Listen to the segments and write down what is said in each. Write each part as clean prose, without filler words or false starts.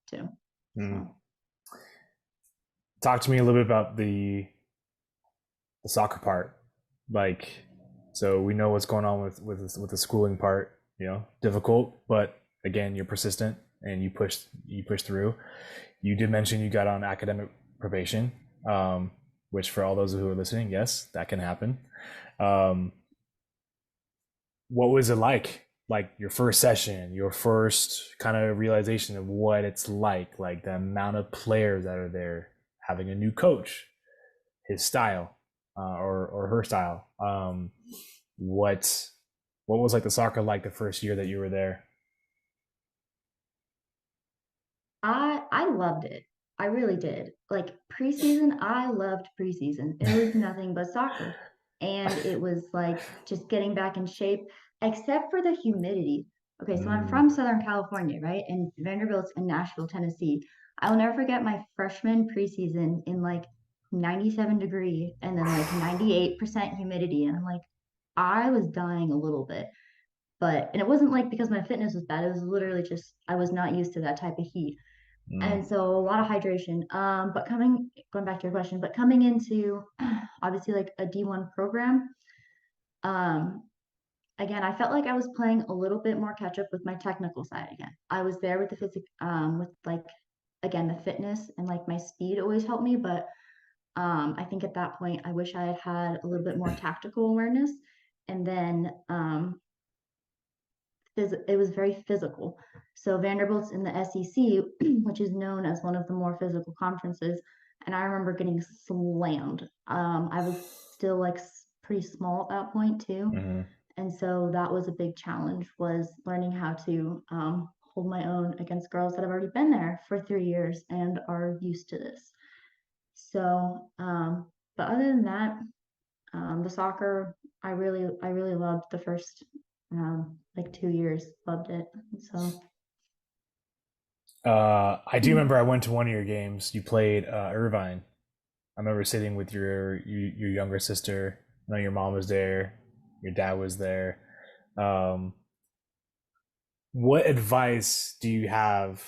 too. Mm. So Talk to me a little bit about the soccer part. Like, so we know what's going on with the schooling part. Difficult, but again, you're persistent and you push through. You did mention you got on academic probation, which for all those who are listening, yes, that can happen. Um, what was it like? Like your first session, your first kind of realization of what it's like the amount of players that are there, having a new coach, his style, or her style. What what was like the soccer like the first year that you were there? I loved it. I really did. Like preseason, I loved preseason. It was nothing but soccer. And it was like just getting back in shape, except for the humidity. Okay, so I'm Mm, from Southern California, right? And Vanderbilt's in Nashville, Tennessee. I'll never forget my freshman preseason in like 97-degree and then like 98% humidity. And I'm like, I was dying a little bit. And it wasn't like because my fitness was bad. It was literally just I was not used to that type of heat. And mm, so a lot of hydration. But going back to your question, but coming into obviously like a D1 program, um, again, I felt like I was playing a little bit more catch up with my technical side again. I was there with the with like again the fitness and like my speed always helped me, but I think at that point I wish I had had a little bit more tactical awareness, and then it was very physical. So Vanderbilt's in the SEC, which is known as one of the more physical conferences. And I remember getting slammed. I was still like pretty small at that point too. mm, And so that was a big challenge was learning how to hold my own against girls that have already been there for 3 years and are used to this. So, but other than that, the soccer, I really loved the first like 2 years. Loved it. So I do remember I went to one of your games. You played Irvine. I remember sitting with your younger sister. I know your mom was there, your dad was there. Um, what advice do you have?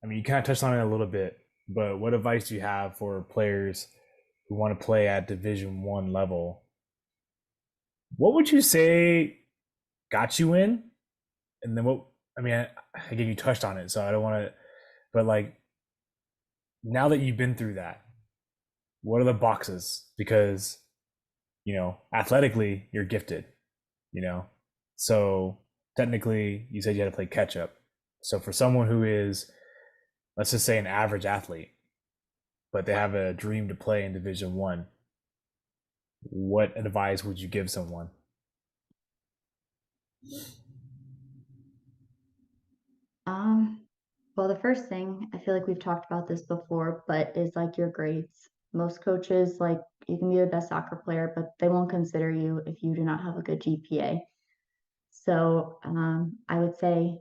I mean, you kind of touched on it a little bit, but what advice do you have for players who want to play at Division 1 level? What would you say got you in? And then what? I mean, again, you touched on it, so I don't want to. But like now that you've been through that, what are the boxes? Because athletically, you're gifted. You know, so technically, you said you had to play catch up. So for someone who is, let's just say, an average athlete, but they have a dream to play in Division 1, what advice would you give someone? um well the first thing, I feel like we've talked about this before, but is like your grades. Most coaches like you can be the best soccer player, but they won't consider you if you do not have a good GPA. So I would say,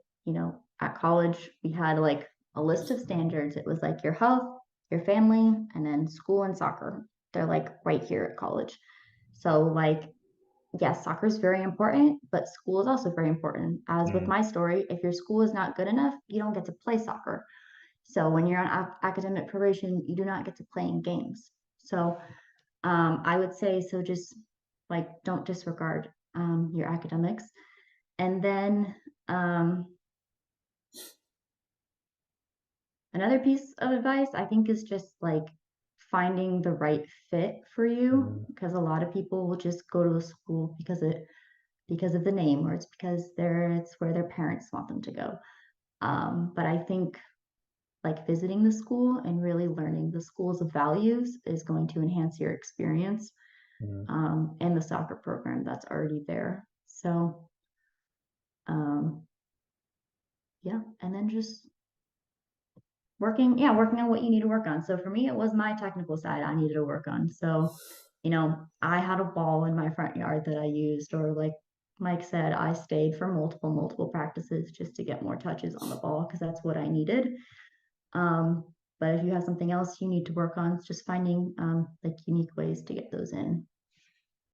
at college we had like a list of standards. It was like your health, your family, and then school and soccer. They're like right here at college. So like yes, soccer is very important, but school is also very important. As with Mm, my story, if your school is not good enough, you don't get to play soccer. So when you're on academic probation, you do not get to play in games. So I would say so just like don't disregard your academics. And then um, another piece of advice I think is just like finding the right fit for you, mm, because a lot of people will just go to a school because of the name, or it's because it's where their parents want them to go. But I think like visiting the school and really learning the school's values is going to enhance your experience, mm. and the soccer program that's already there. So um, yeah, and then just working on what you need to work on. So for me, it was my technical side I needed to work on. So, I had a ball in my front yard that I used, or like Mike said, I stayed for multiple practices just to get more touches on the ball because that's what I needed. But if you have something else you need to work on, it's just finding like unique ways to get those in.